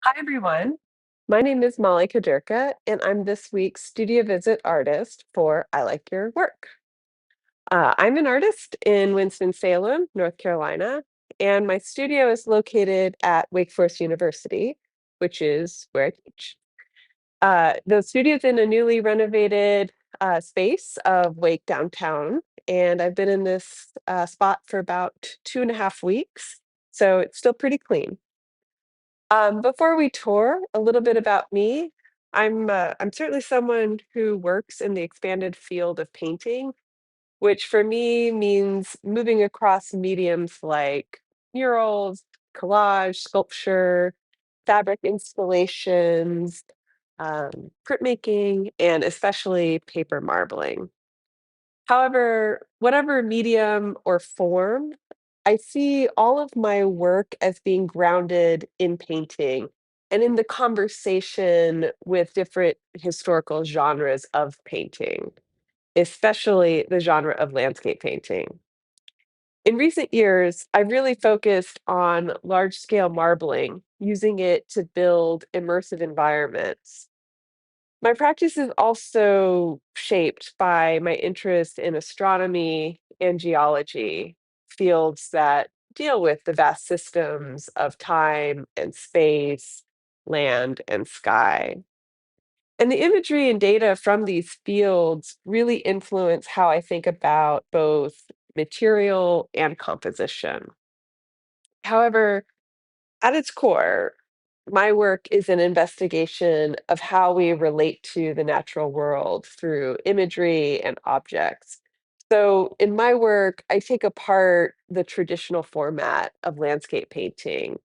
Hi, everyone. My name is Molly Kaderka, and I'm this week's studio visit artist for I Like Your Work. I'm an artist in Winston-Salem, North Carolina, and my studio is located at Wake Forest University, which is where I teach. The studio's in a newly renovated space of Wake downtown, and I've been in this spot for about 2.5 weeks, so it's still pretty clean. Before we tour, a little bit about me. I'm certainly someone who works in the expanded field of painting, which for me means moving across mediums like murals, collage, sculpture, fabric installations, printmaking, and especially paper marbling. However, whatever medium or form, I see all of my work as being grounded in painting and in the conversation with different historical genres of painting, especially the genre of landscape painting. In recent years, I've really focused on large scale marbling, using it to build immersive environments. My practice is also shaped by my interest in astronomy and geology, fields that deal with the vast systems of time and space, land and sky. And the imagery and data from these fields really influence how I think about both material and composition. However, at its core, my work is an investigation of how we relate to the natural world through imagery and objects. So, in my work, I take apart the traditional format of landscape painting,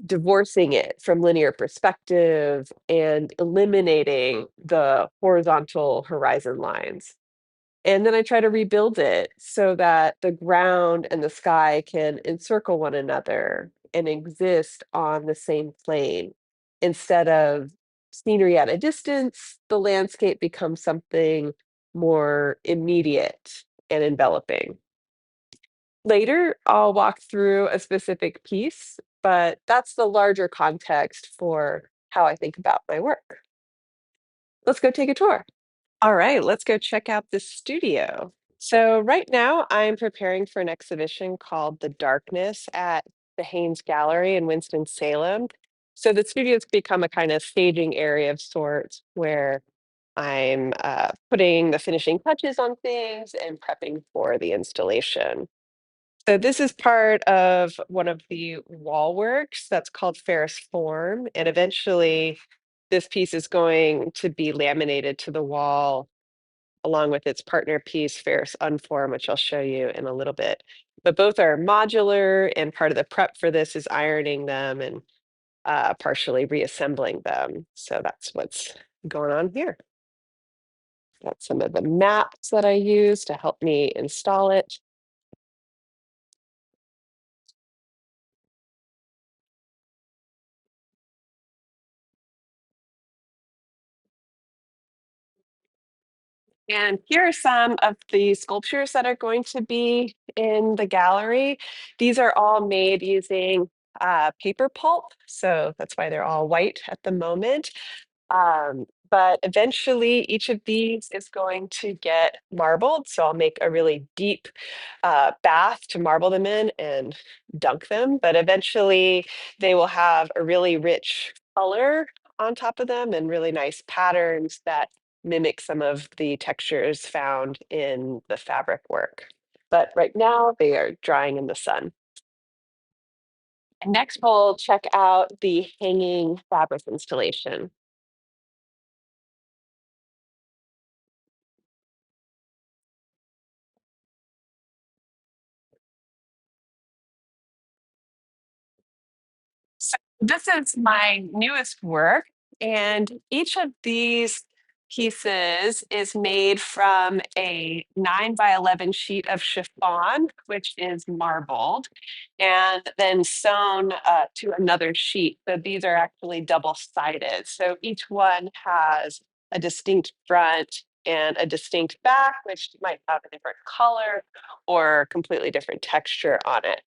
divorcing it from linear perspective and eliminating the horizontal horizon lines. And then I try to rebuild it so that the ground and the sky can encircle one another and exist on the same plane. Instead of scenery at a distance, the landscape becomes something more immediate and enveloping. Later, I'll walk through a specific piece, but that's the larger context for how I think about my work. Let's go take a tour. All right, let's go check out this studio. So right now I'm preparing for an exhibition called The Darkness at the Haynes Gallery in Winston-Salem. So the studio's become a kind of staging area of sorts where I'm putting the finishing touches on things and prepping for the installation. So this is part of one of the wall works that's called Ferris Form, and eventually this piece is going to be laminated to the wall along with its partner piece, Ferris Unform, which I'll show you in a little bit. But both are modular, and part of the prep for this is ironing them and partially reassembling them. So that's what's going on here. That's some of the maps that I use to help me install it. And here are some of the sculptures that are going to be in the gallery. These are all made using paper pulp, so that's why they're all white at the moment. But eventually, each of these is going to get marbled. So I'll make a really deep bath to marble them in and dunk them. But eventually, they will have a really rich color on top of them and really nice patterns that mimic some of the textures found in the fabric work. But right now, they are drying in the sun. And next, we'll check out the hanging fabric installation. So this is my newest work, and each of these pieces is made from a 9 by 11 sheet of chiffon, which is marbled, and then sewn to another sheet. So these are actually double-sided. So each one has a distinct front and a distinct back, which might have a different color or completely different texture on it.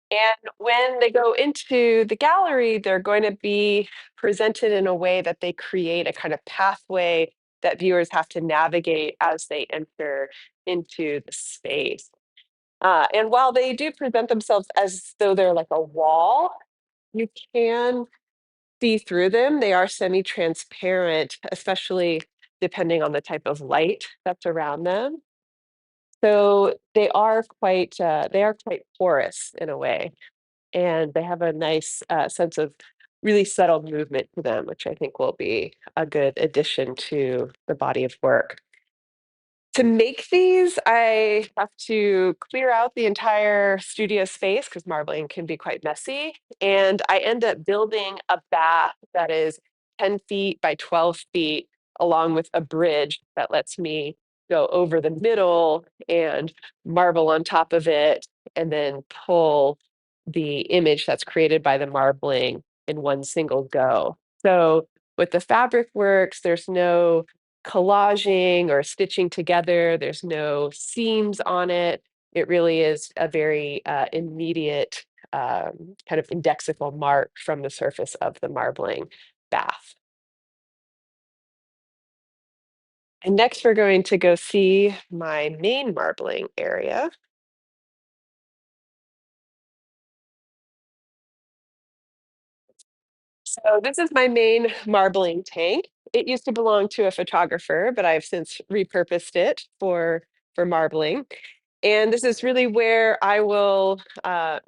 And when they go into the gallery, they're going to be presented in a way that they create a kind of pathway that viewers have to navigate as they enter into the space. And while they do present themselves as though they're like a wall, you can see through them. They are semi-transparent, especially depending on the type of light that's around them. So they are quite porous in a way, and they have a nice sense of really subtle movement to them, which I think will be a good addition to the body of work. To make these, I have to clear out the entire studio space because marbling can be quite messy. And I end up building a bath that is 10 feet by 12 feet, along with a bridge that lets me go over the middle and marble on top of it, and then pull the image that's created by the marbling in one single go. So with the fabric works, there's no collaging or stitching together. There's no seams on it. It really is a very immediate kind of indexical mark from the surface of the marbling bath. And next, we're going to go see my main marbling area. So this is my main marbling tank. It used to belong to a photographer, but I've since repurposed it for marbling. And this is really where I will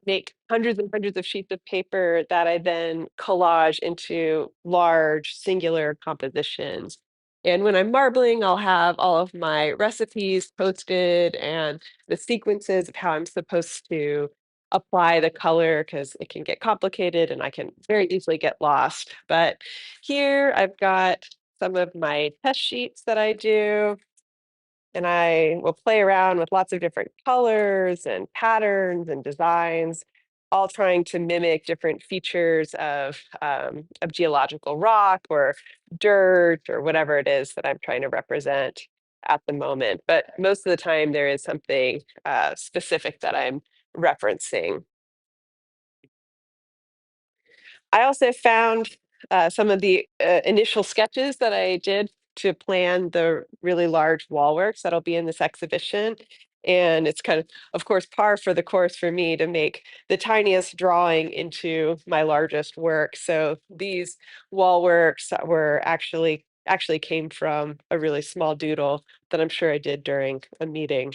make hundreds and hundreds of sheets of paper that I then collage into large singular compositions. And when I'm marbling, I'll have all of my recipes posted and the sequences of how I'm supposed to apply the color because it can get complicated and I can very easily get lost. But here I've got some of my test sheets that I do, and I will play around with lots of different colors and patterns and designs, all trying to mimic different features of geological rock or dirt or whatever it is that I'm trying to represent at the moment. But most of the time, there is something specific that I'm referencing. I also found some of the initial sketches that I did to plan the really large wall works that'll be in this exhibition. And it's kind of course, par for the course for me to make the tiniest drawing into my largest work. So these wall works were actually came from a really small doodle that I'm sure I did during a meeting.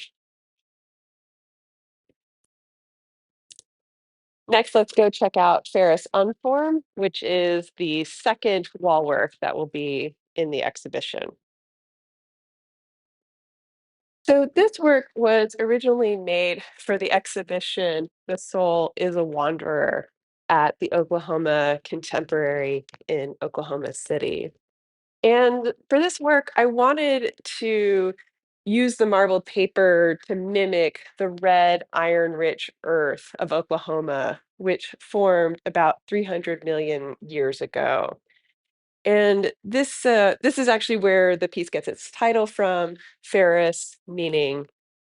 Next, let's go check out Ferris Unform, which is the second wall work that will be in the exhibition. So this work was originally made for the exhibition, The Soul is a Wanderer at the Oklahoma Contemporary in Oklahoma City. And for this work, I wanted to use the marbled paper to mimic the red, iron-rich earth of Oklahoma, which formed about 300 million years ago. And this is actually where the piece gets its title from, ferrous meaning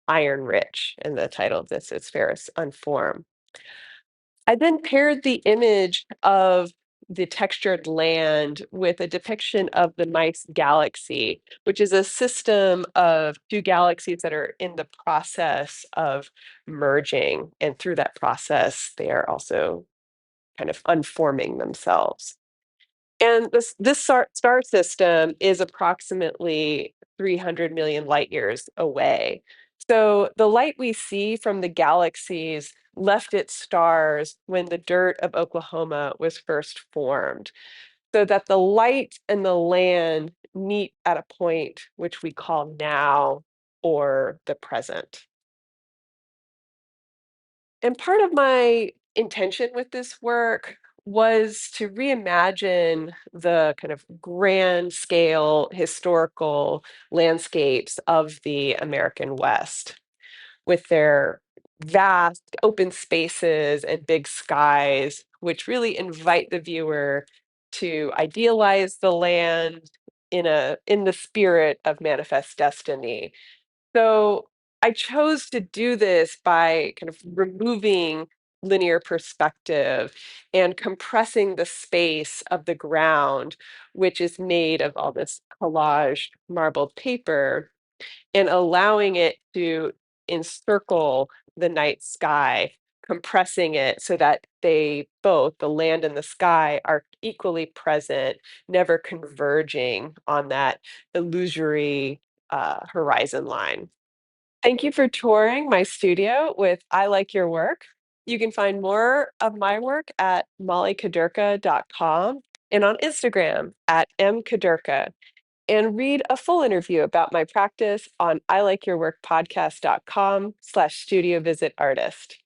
iron rich, and the title of this is Ferrous Unformed. I then paired the image of the textured land with a depiction of the Mice galaxy, which is a system of two galaxies that are in the process of merging. And through that process, they are also kind of unforming themselves. And this star system is approximately 300 million light years away. So the light we see from the galaxies left its stars when the dirt of Oklahoma was first formed, so that the light and the land meet at a point which we call now or the present. And part of my intention with this work was to reimagine the kind of grand scale historical landscapes of the American West with their vast open spaces and big skies, which really invite the viewer to idealize the land in the spirit of manifest destiny. So I chose to do this by kind of removing linear perspective and compressing the space of the ground, which is made of all this collaged marbled paper, and allowing it to encircle the night sky, compressing it so that they both, the land and the sky, are equally present, never converging on that illusory horizon line. Thank you for touring my studio with I Like Your Work. You can find more of my work at mollykaderka.com and on Instagram at mkaderka, and read a full interview about my practice on ilikeyourworkpodcast.com/studio visit artist.